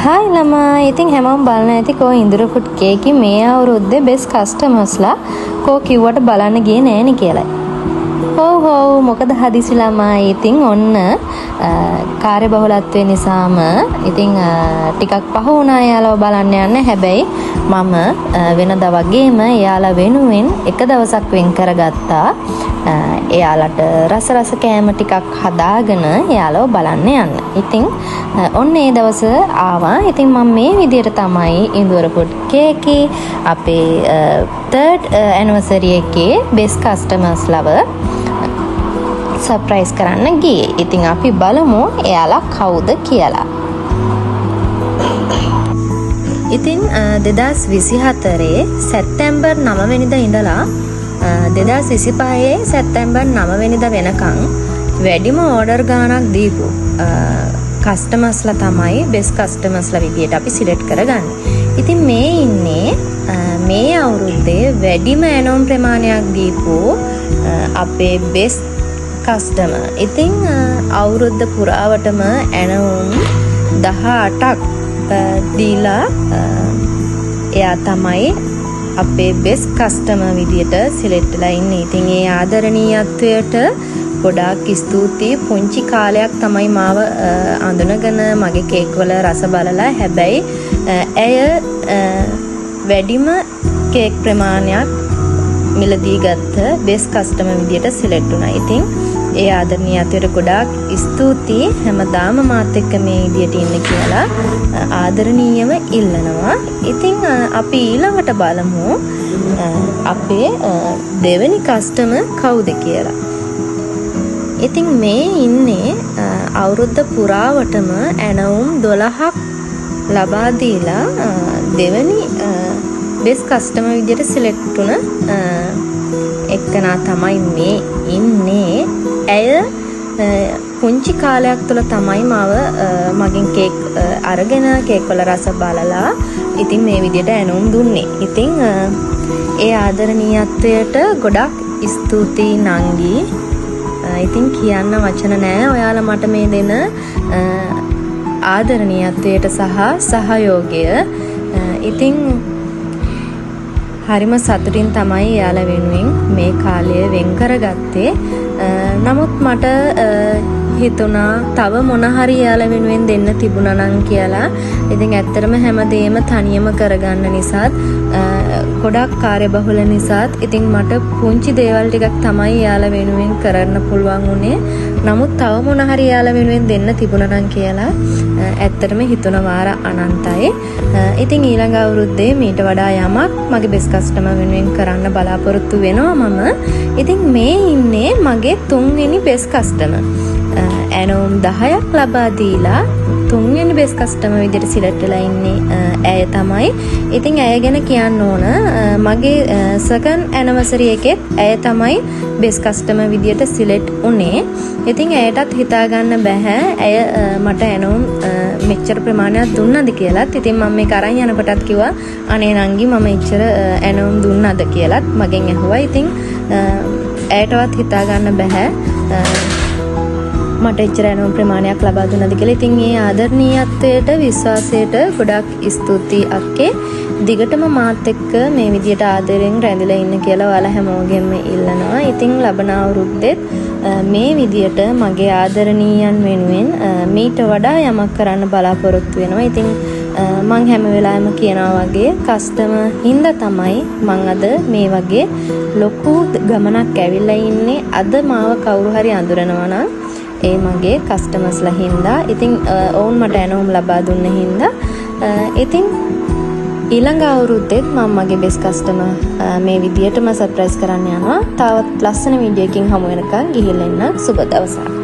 Hi ළමා. ඉතින් හැමෝම බලන ඇති කෝ ඉඳුර ෆුඩ් කේකි මේ අවුරුද්දේ බෙස්ට් කස්ටමර්ස්ලා කෝ කිව්වට බලන්න ගියේ නෑනේ කියලායි. ඔව් මොකද හදිසි ළමා. ඉතින් ඔන්න කාර්යබහුලත්වය නිසාම ඉතින් ටිකක් පහ වුණා එයාලව බලන්න යන්න. හැබැයි මම වෙනදා වගේම එයාලා වෙනුවෙන් එක දවසක් වෙන් කරගත්තා. එයාලට රස කෑම ටිකක් හදාගෙන එයාලව බලන්න යන්න. ඉතින් ඔන්න ඒ දවස ආවා. ඉතින් මම මේ විදියට තමයි ඉඳුර ෆුඩ් කේකි අපේ 3rd anniversary එකේ best customers ලව සර්ප්‍රයිස් කරන්න ගියේ. ඉතින් අපි බලමු එයාලා කවුද කියලා. ඉතින් 2024 සැප්තැම්බර් 9 වෙනිදා ඉඳලා 2025 සැප්තැම්බර් 9 වෙනිදා වෙනකන් වැඩිම ඕඩර් ගාණක් දීපු කස්ටමර්ස්ලා තමයි බෙස්ට් කස්ටමර්ස්ලා විදියට අපි සිලෙක්ට් කරගන්නේ. ඉතින් මේ ඉන්නේ මේ අවුරුද්දේ වැඩිම ඇනෝම් ප්‍රමාණයක් දීපු අපේ බෙස්ට් කස්ටමර්. ඉතින් අවුරුද්ද පුරාවටම ඇනෝම් 18ක් දීලා එයා තමයි අපේ බෙස්ට් කස්ටමර් විදියට සිලෙක්ට් වෙලා ඉන්නේ. ඉතින් ඒ ආදරණීයත්වයට ගොඩාක් ස්තුතියි. පුංචි කාලයක් තමයි මාව අඳුනගෙන මගේ කේක් වල රස බලලා. හැබැයි ඇය වැඩිම කේක් ප්‍රමාණයක් මිලදී ගත්ත බෙස්ට් කස්ටමර් විදියට සිලෙක්ට් වුණා. ඉතින් ඒ ආදරණීයත්වයට ගොඩාක් ස්තුතියි. හැමදාම මාත් එක්ක මේ විදියට ඉන්න කියලා ආදරණීයව ඉල්ලනවා. ඉතින් අපි ඊළඟට බලමු අපේ දෙවෙනි කස්ටමර් කවුද කියලා. ඉතින් මේ ඉන්නේ අවුරුද්ද පුරාවටම ඇනවුම් 12ක් ලබා දීලා දෙවෙනි බෙස්ට් කස්ටමර් විදියට සිලෙක්ට් වුණ එක්කනා තමයි මේ ඉන්නේ. ඇය පුංචි කාලයක් තුළ තමයි මගෙන් කේක් අරගෙන කේක් වල රස බලලා ඉතින් මේ විදියට ඇනවුම් දුන්නේ. ඉතින් ඒ ආදරණීයත්වයට ගොඩක් ස්තුතියි නංගි. ඉතින් කියන්න වචන නෑ. ඔයාලා මට මේ දෙන ආදරණීයත්වයට සහ සහයෝගය. ඉතින් හරිම සතුටින් තමයි එයාලා වෙනුවෙන් මේ කාලය වෙන් කරගත්තේ. නමුත් මට හිතුණා තව මොන හරි එයාලා වෙනුවෙන් දෙන්න තිබුණා නම් කියලා. ඉතින් ඇත්තටම හැමදේම තනියම කරගන්න නිසාත් ගොඩක් කාර්යබහුල නිසාත් ඉතින් මට පුංචි දේවල් ටිකක් තමයි එයාලා වෙනුවෙන් කරන්න පුළුවන් උනේ. නමුත් තව මොන හරි එයාලා වෙනුවෙන් දෙන්න තිබුණා නම් කියලා ඇත්තටම හිතුණ වාර අනන්තයි. ඉතින් ඊළඟ අවුරුද්දේ මීට වඩා යමක් මගේ බෙස්ට් කස්ටමර් වෙනුවෙන් කරන්න බලාපොරොත්තු වෙනවා මම. ඉතින් මේ ඉන්නේ මගේ 3 වෙනි බෙස්ට් කස්ටමර්. ඇනෝම් 10ක් ලබා දීලා 3 වෙනි බෙස්ට් කස්ටමර් විදිහට සිලෙක්ට් වෙලා ඉන්නේ ඇය තමයි. ඉතින් ඇය ගැන කියන්න ඕන මගේ සෙකන්ඩ් ඇනිවර්සරි එකෙත් ඇය තමයි බෙස්ට් කස්ටමර් විදිහට සිලෙක්ට් උනේ. ඉතින් ඇයටත් හිතා ගන්න බෑ ඇය මට ඇනෝම් මෙච්චර ප්‍රමාණයක් දුන්නද කියලාත්. ඉතින් මම මේක අරන් යනකොටත් කිව්වා අනේ නංගි මම එච්චර ඇනෝම් දුන්නද කියලාත් මගෙන් ඇහුවා. ඉතින් ඇයටවත් හිතා ගන්න බෑ මට එච්චර ඇනෝම් ප්‍රමාණයක් ලබා දුන්නද කියලා. ඉතින් මේ ආදරණීයත්වයට විශ්වාසයට ගොඩක් ස්තුතියි අක්කේ. දිගටම මාත් එක්ක මේ විදියට ආදරෙන් රැඳිලා ඉන්න කියලා ඔයාලා හැමෝගෙම ඉල්ලනවා. ඉතින් ලබන අවුරුද්දෙත් මේ විදියට මගේ ආදරණීයන් වෙනුවෙන් මීට වඩා යමක් කරන්න බලාපොරොත්තු වෙනවා. ඉතින් මං හැම වෙලාවෙම කියනවා වගේ කස්ටමර් හින්දා තමයි මං අද මේ වගේ ලොකු ගමනක් ඇවිල්ලා ඉන්නේ. අද මාව කවුරු හරි අඳුරනවා නම් ඒ මගේ කස්ටමර්ස්ලා හින්දා. ඉතින් ඔවුන් මට ඇනෝම් ලබා දුන්න හින්දා. ඉතින් ඊළඟ අවුරුද්දෙත් මම මගේ බෙස්ට් කස්ටමර් මේ විදියටම සර්ප්‍රයිස් කරන්න යනවා. තවත් ලස්සන වීඩියෝ එකකින් හමු වෙනකන් ගිහිල්ලා ඉන්න. සුබ දවසක්.